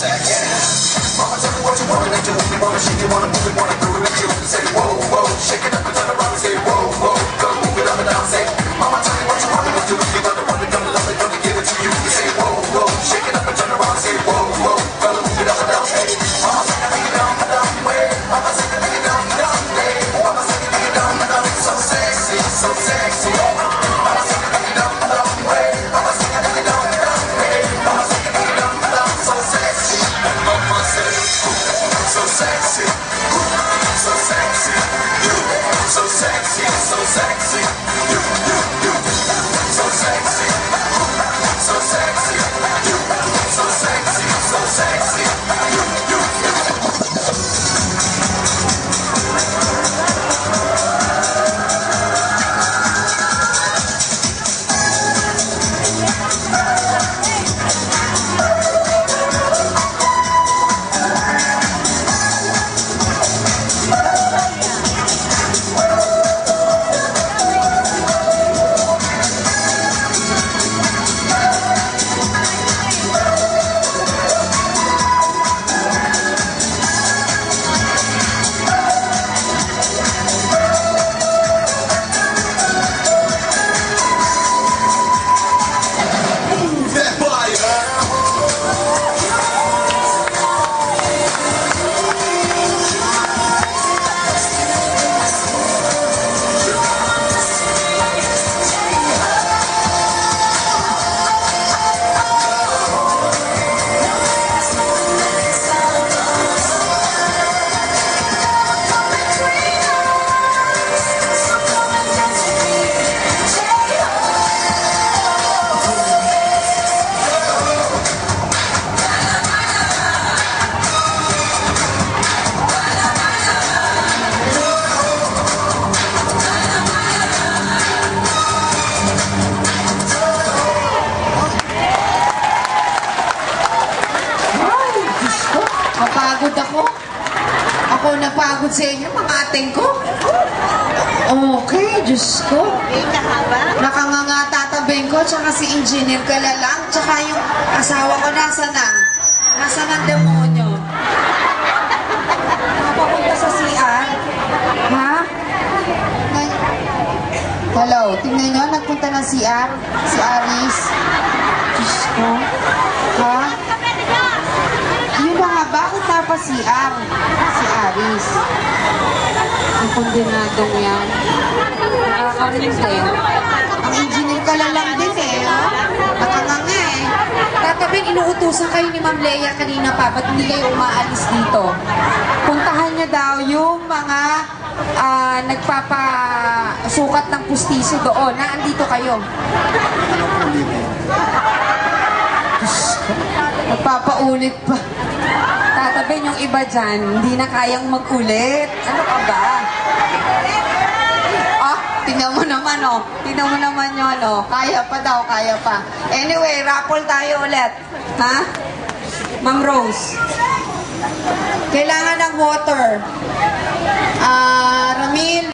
sex. Mama, tell me what you wanna do. You wanna shake, you wanna move it, wanna do it. You say whoa, whoa, shake it up and turn around and say whoa, whoa. Go move it up and down, say. Mama, tell me what you wanna do. You got the one that gonna love it, gonna give it to you. You say whoa, whoa, shake it up and turn around and say whoa, whoa. Go move it up and down, say. Mama, take it down, down, way. Mama, take it down, down, way. Mama, take it down, down, so sexy, so sexy. Mama, take it down, down, way. Mama, take it down, down, way. Mama, take it down, down, so sexy. And mama said, so sexy, so sexy. You, so sexy, so sexy. You, so sexy, so sexy. You, so sexy, so sexy. You. Napagod ako. Ako napagod sa inyo, mga ating ko. Okay, Diyos ko. Nakanganga tatabing ko, tsaka si Engineer Kalalang, tsaka yung asawa ko nasa na? Nasa ng demonyo. Napapunta sa CR. Ha? Hello, tingnan nyo, nagpunta ng CR. Si Aris. Diyos ko. Ha? Yung mga bakit napasiar si Aris? Ang kondenadong yan. Nakakarinig kayo. Ang engineer Kalalang din eh. Nakanganga eh. Tatabing inuutusan kayo ni Ma'am Leia kanina pa. Ba't hindi kayo umaalis dito? Puntahan niya daw yung mga nagpapasukat ng pustiso doon. Naandito kayo. Nagpapaulit pa. Tatabi yung iba dyan, hindi na kayang mag-ulit. Ano ka ba? Tingnan mo naman, oh. Tingnan mo naman yun, oh. Kaya pa daw, kaya pa. Anyway, raffle tayo ulit. Ha? Ma'am Rose. Kailangan ng water. Ramil.